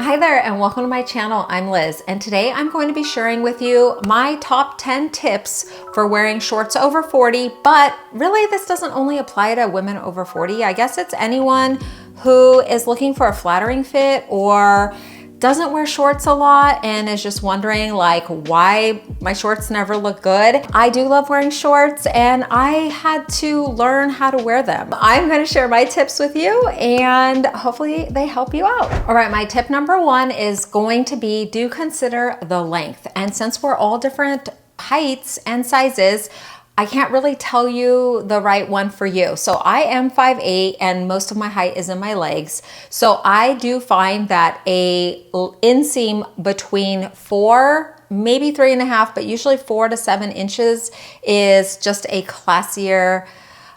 Hi there and welcome to my channel. I'm Liz and today I'm going to be sharing with you my top 10 tips for wearing shorts over 40, but really this doesn't only apply to women over 40. I guess it's anyone who is looking for a flattering fit or doesn't wear shorts a lot and is just wondering like why my shorts never look good. I do love wearing shorts and I had to learn how to wear them. I'm going to share my tips with you and hopefully they help you out. All right, my tip number one is going to be do consider the length. And since we're all different heights and sizes, I can't really tell you the right one for you. So I am 5'8" and most of my height is in my legs. So I do find that a inseam between 4, maybe 3.5, but usually 4 to 7 inches is just a classier,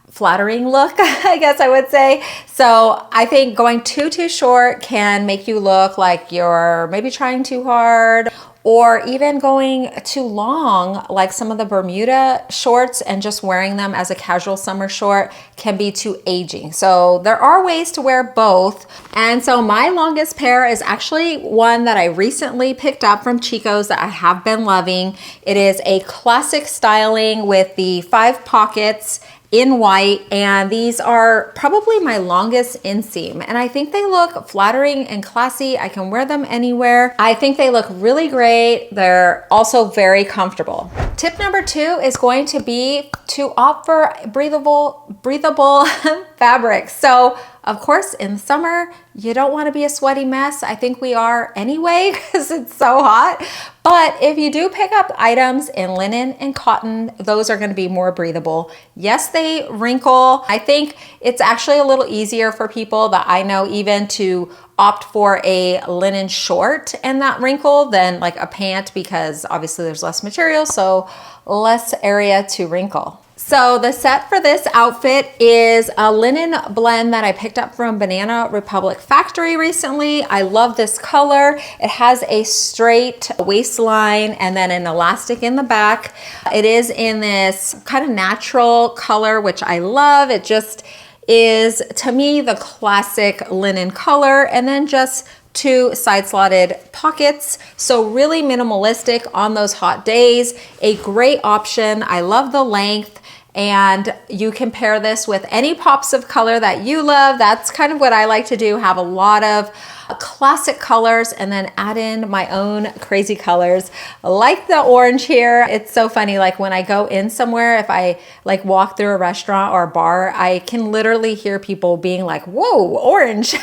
flattering look, I guess I would say. So I think going too short can make you look like you're maybe trying too hard, or even going too long, like some of the Bermuda shorts and just wearing them as a casual summer short can be too aging. So there are ways to wear both. And so my longest pair is actually one that I recently picked up from Chico's that I have been loving. It is a classic styling with the 5 pockets in white, and these are probably my longest inseam, and I think they look flattering and classy. I can wear them anywhere. I think they look really great. They're also very comfortable. Tip number 2 is going to be to opt for breathable fabrics. So of course, in the summer, you don't want to be a sweaty mess. I think we are anyway because it's so hot. But if you do pick up items in linen and cotton, those are going to be more breathable. Yes, they wrinkle. I think it's actually a little easier for people that I know even to opt for a linen short and not wrinkle than like a pant, because obviously there's less material, so less area to wrinkle. So the set for this outfit is a linen blend that I picked up from Banana Republic Factory recently. I love this color. It has a straight waistline and then an elastic in the back. It is in this kind of natural color, which I love. It just is, to me, the classic linen color, and then just 2 side slotted pockets. So really minimalistic on those hot days. A great option. I love the length. And you can pair this with any pops of color that you love. That's kind of what I like to do, have a lot of classic colors and then add in my own crazy colors, like the orange here. It's so funny, like when I go in somewhere, if I like walk through a restaurant or a bar, I can literally hear people being like, whoa, orange.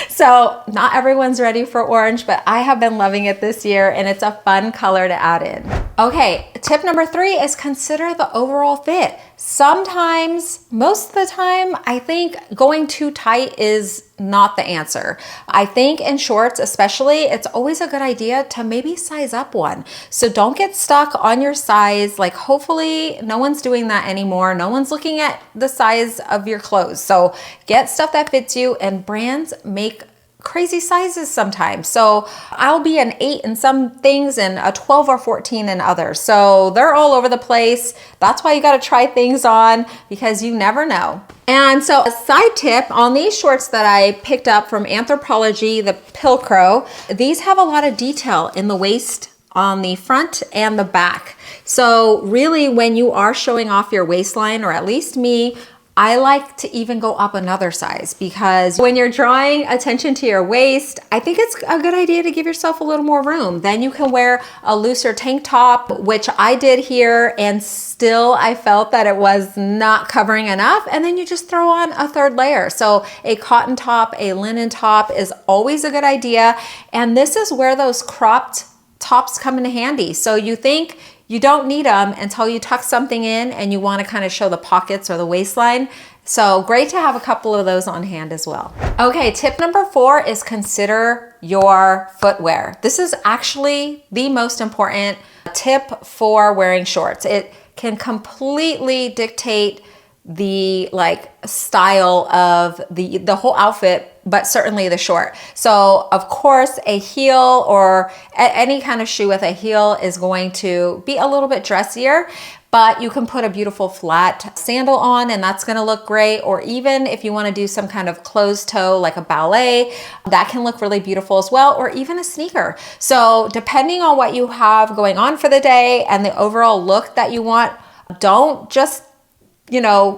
So not everyone's ready for orange, but I have been loving it this year and it's a fun color to add in. Okay, tip number 3 is consider the overall fit. Sometimes, most of the time, I think going too tight is not the answer. I think in shorts especially, it's always a good idea to maybe size up one. So don't get stuck on your size. Like hopefully no one's doing that anymore. No one's looking at the size of your clothes. So get stuff that fits you, and brands make crazy sizes sometimes. So I'll be an 8 in some things and a 12 or 14 in others. So they're all over the place. That's why you got to try things on, because you never know. And so a side tip on these shorts that I picked up from Anthropologie, the Pilcrow, these have a lot of detail in the waist, on the front and the back. So really when you are showing off your waistline, or at least me, I like to even go up another size, because when you're drawing attention to your waist, I think it's a good idea to give yourself a little more room. Then you can wear a looser tank top, which I did here, and still I felt that it was not covering enough. And then you just throw on a 3rd layer. So a cotton top, a linen top is always a good idea. And this is where those cropped tops come in handy. So you think you don't need them until you tuck something in and you want to kind of show the pockets or the waistline. So great to have a couple of those on hand as well. Okay, tip number 4 is consider your footwear. This is actually the most important tip for wearing shorts. It can completely dictate the like style of the whole outfit but certainly the short. So of course a heel or any kind of shoe with a heel is going to be a little bit dressier, but you can put a beautiful flat sandal on and that's gonna look great. Or even if you wanna do some kind of closed toe like a ballet, that can look really beautiful as well, or even a sneaker. So depending on what you have going on for the day and the overall look that you want, don't just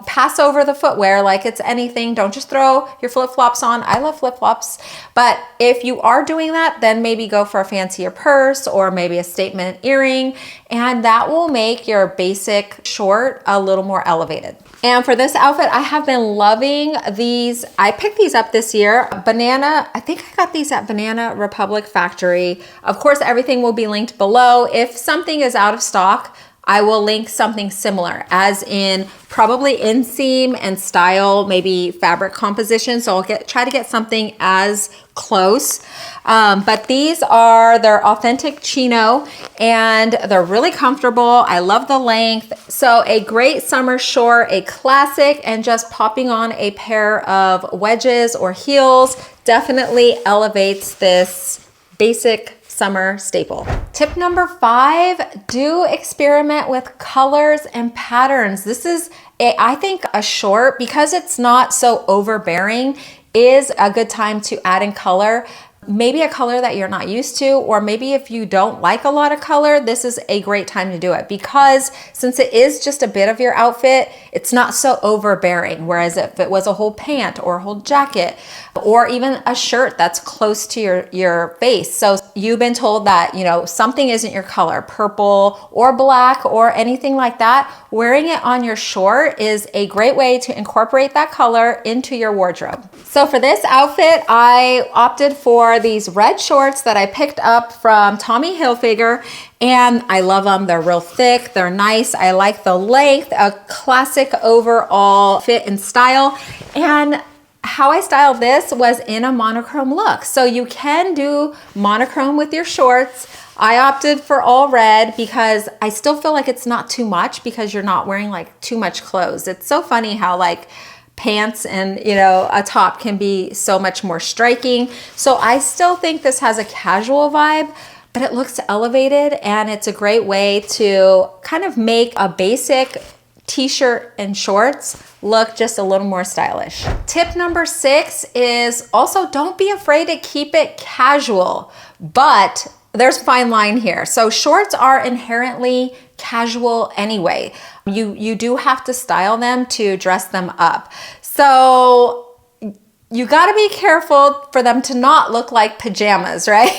pass over the footwear like it's anything. Don't just throw your flip-flops on. I love flip-flops. But if you are doing that, then maybe go for a fancier purse or maybe a statement earring, and that will make your basic short a little more elevated. And for this outfit, I have been loving these. I picked these up this year. I think I got these at Banana Republic Factory. Of course, everything will be linked below. If something is out of stock, I will link something similar, as in probably inseam and style, maybe fabric composition. So I'll try to get something as close. But they're authentic chino and they're really comfortable. I love the length. So a great summer short, a classic, and just popping on a pair of wedges or heels definitely elevates this basic summer staple. Tip number 5, do experiment with colors and patterns. This is, I think, a short, because it's not so overbearing, is a good time to add in color. Maybe a color that you're not used to, or maybe if you don't like a lot of color, this is a great time to do it, because since it is just a bit of your outfit, it's not so overbearing. Whereas if it was a whole pant or a whole jacket, or even a shirt that's close to your face. So you've been told that, something isn't your color, purple or black or anything like that, wearing it on your short is a great way to incorporate that color into your wardrobe. So for this outfit, I opted for these red shorts that I picked up from Tommy Hilfiger, and I love them. They're real thick, they're nice. I like the length, a classic overall fit and style. And how I styled this was in a monochrome look. So you can do monochrome with your shorts. I opted for all red because I still feel like it's not too much, because you're not wearing like too much clothes. It's so funny how like pants and a top can be so much more striking. So I still think this has a casual vibe, but it looks elevated, and it's a great way to kind of make a basic t-shirt and shorts look just a little more stylish. Tip number 6 is also, don't be afraid to keep it casual, but there's a fine line here. So shorts are inherently casual anyway. You do have to style them to dress them up. So you gotta be careful for them to not look like pajamas, right?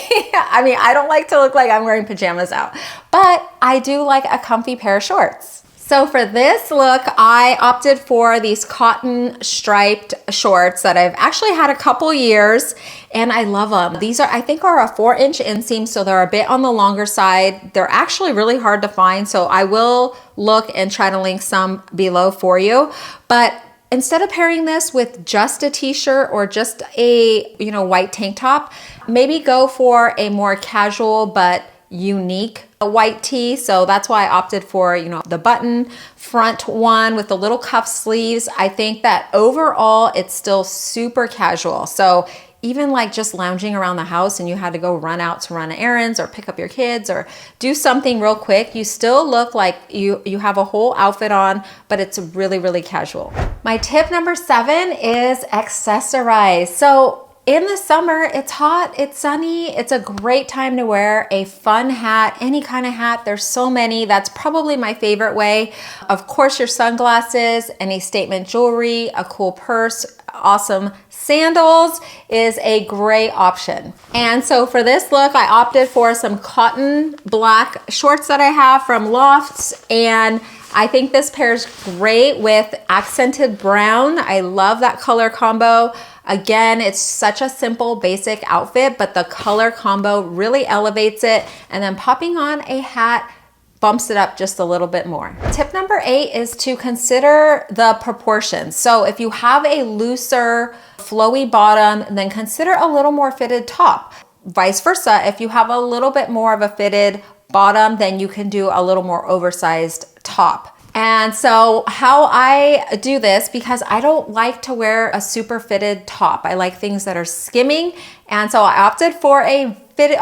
I mean, I don't like to look like I'm wearing pajamas out, but I do like a comfy pair of shorts. So for this look, I opted for these cotton striped shorts that I've actually had a couple years, and I love them. These I think are a 4-inch inseam, so they're a bit on the longer side. They're actually really hard to find, so I will look and try to link some below for you. But instead of pairing this with just a t-shirt or just a white tank top, maybe go for a more casual but unique white tee. So that's why I opted for the button front one with the little cuff sleeves. I think that overall it's still super casual. So even like just lounging around the house and you had to go run out to run errands or pick up your kids or do something real quick, you still look like you have a whole outfit on, but it's really, really casual. My tip number 7 is accessorize. So in the summer, it's hot, it's sunny, it's a great time to wear a fun hat, any kind of hat. There's so many. That's probably my favorite way. Of course, your sunglasses, any statement jewelry, a cool purse, awesome sandals is a great option. And so for this look, I opted for some cotton black shorts that I have from Lofts, and I think this pairs great with accented brown. I love that color combo. Again, it's such a simple, basic outfit, but the color combo really elevates it. And then popping on a hat bumps it up just a little bit more. Tip number 8 is to consider the proportions. So if you have a looser, flowy bottom, then consider a little more fitted top. Vice versa, if you have a little bit more of a fitted bottom, then you can do a little more oversized top. And so how I do this, because I don't like to wear a super fitted top. I like things that are skimming. And so I opted for a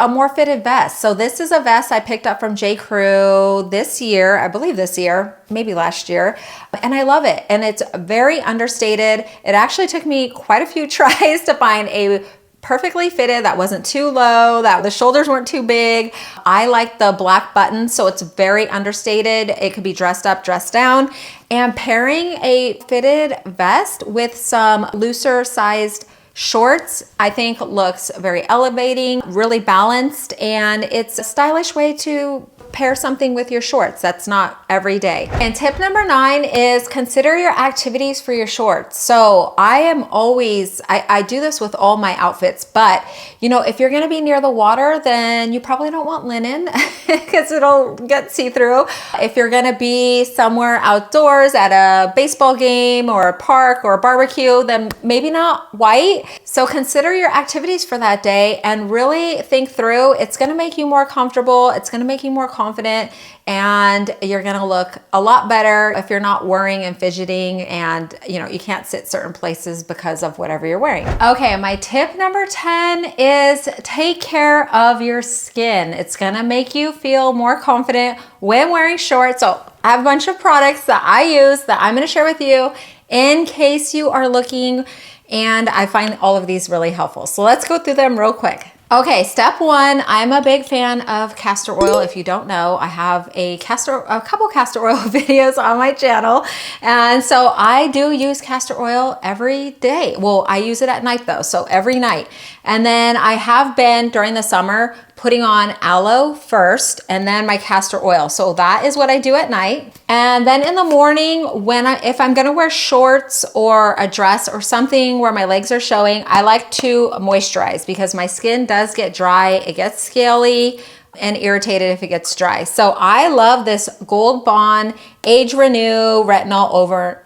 more fitted vest. So this is a vest I picked up from J. Crew this year, I believe this year, maybe last year. And I love it. And it's very understated. It actually took me quite a few tries to find a perfectly fitted that wasn't too low, that the shoulders weren't too big. I like the black buttons, so it's very understated. It could be dressed up, dressed down. And pairing a fitted vest with some looser sized shorts, I think looks very elevating, really balanced, and it's a stylish way to pair something with your shorts that's not every day. And tip number 9 is consider your activities for your shorts. So I am always, I do this with all my outfits, but you know, if you're gonna be near the water, then you probably don't want linen because it'll get see-through. If you're gonna be somewhere outdoors at a baseball game or a park or a barbecue, then maybe not white. So consider your activities for that day and really think through. It's gonna make you more comfortable. It's gonna make you more confident, and you're gonna look a lot better if you're not worrying and fidgeting and you know you can't sit certain places because of whatever you're wearing. Okay, my tip number 10 is take care of your skin. It's gonna make you feel more confident when wearing shorts. So I have a bunch of products that I use that I'm gonna share with you in case you are looking, and I find all of these really helpful. So let's go through them real quick. Okay, step 1, I'm a big fan of castor oil. If you don't know, I have a couple castor oil videos on my channel. And so I do use castor oil every day. Well, I use it at night though, so every night. And then I have been during the summer putting on aloe first and then my castor oil. So that is what I do at night. And then in the morning, if I'm gonna wear shorts or a dress or something where my legs are showing, I like to moisturize because my skin does get dry. It gets scaly and irritated if it gets dry. So I love this Gold Bond Age Renew Retinol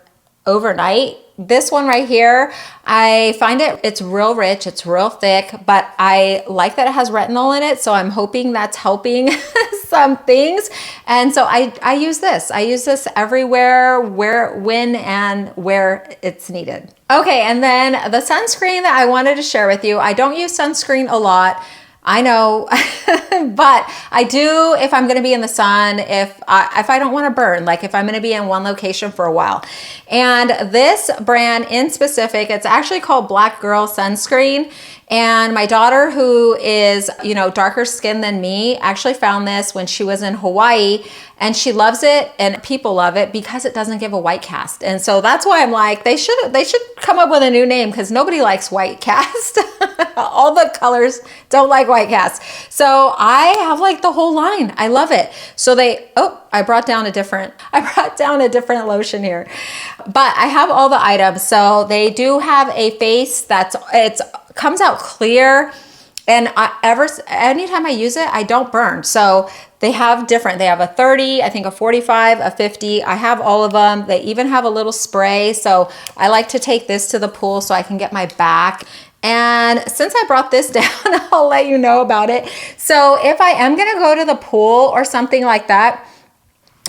Overnight. This one right here, I find it's real rich, it's real thick, but I like that it has retinol in it, so I'm hoping that's helping some things. And so I use this. I use this everywhere, when and where it's needed. Okay, and then the sunscreen that I wanted to share with you. I don't use sunscreen a lot, I know, but I do if I'm gonna be in the sun, if I don't wanna burn, like if I'm gonna be in one location for a while. And this brand in specific, it's actually called Black Girl Sunscreen. And my daughter, who is, you know, darker skin than me, actually found this when she was in Hawaii, and she loves it and people love it because it doesn't give a white cast. And so that's why I'm like, they should come up with a new name because nobody likes white cast. All the colors don't like white cast. So I have like the whole line. I love it. So I brought down a different lotion here, but I have all the items. So they do have a face comes out clear, and anytime I use it, I don't burn. So they have a 30, I think a 45, a 50. I have all of them. They even have a little spray. So I like to take this to the pool so I can get my back. And since I brought this down, I'll let you know about it. So if I am gonna go to the pool or something like that,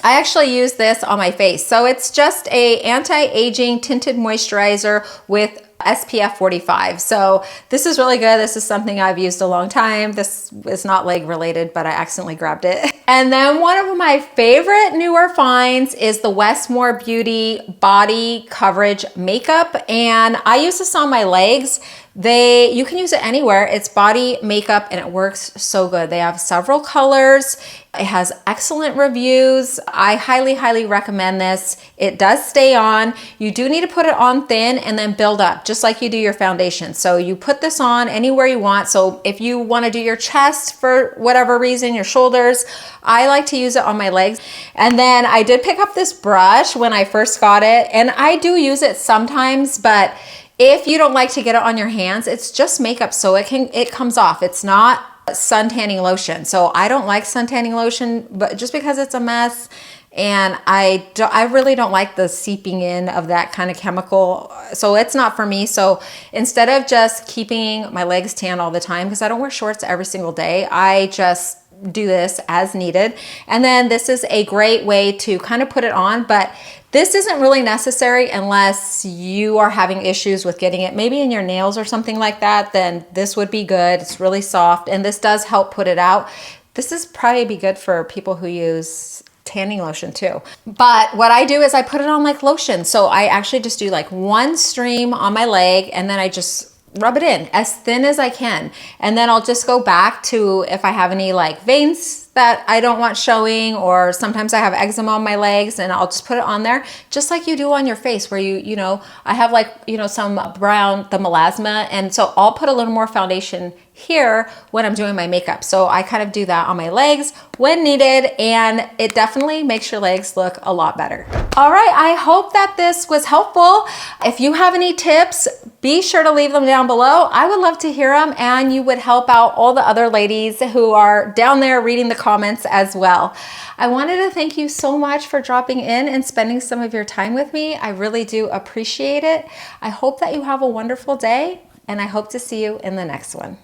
I actually use this on my face. So it's just a anti-aging tinted moisturizer with SPF 45. So this is really good. This is something I've used a long time. This is not leg related, but I accidentally grabbed it. And then one of my favorite newer finds is the Westmore Beauty Body Coverage Makeup. And I use this on my legs. You can use it anywhere. It's body makeup and it works so good. They have several colors. It has excellent reviews. I highly, highly recommend this. It does stay on. You do need to put it on thin and then build up, just like you do your foundation. So you put this on anywhere you want. So if you want to do your chest for whatever reason, your shoulders, I like to use it on my legs. And then I did pick up this brush when I first got it, and I do use it sometimes, but if you don't like to get it on your hands, it's just makeup, so it comes off. It's not sun tanning lotion. So I don't like sun tanning lotion, but just because it's a mess, and I really don't like the seeping in of that kind of chemical. So it's not for me. So instead of just keeping my legs tan all the time, because I don't wear shorts every single day, I just do this as needed. And then this is a great way to kind of put it on, but this isn't really necessary unless you are having issues with getting it maybe in your nails or something like that. Then this would be good. It's really soft, and this does help put it out. This is probably be good for people who use tanning lotion too. But what I do is I put it on like lotion. So I actually just do like one stream on my leg, and then I just rub it in as thin as I can. And then I'll just go back to if I have any like veins that I don't want showing, or sometimes I have eczema on my legs, and I'll just put it on there just like you do on your face, where you know, I have like, you know, some brown, the melasma. And so I'll put a little more foundation here when I'm doing my makeup. So I kind of do that on my legs when needed, and it definitely makes your legs look a lot better. All right, I hope that this was helpful. If you have any tips, be sure to leave them down below. I would love to hear them, and you would help out all the other ladies who are down there reading the comments as well. I wanted to thank you so much for dropping in and spending some of your time with me. I really do appreciate it. I hope that you have a wonderful day, and I hope to see you in the next one.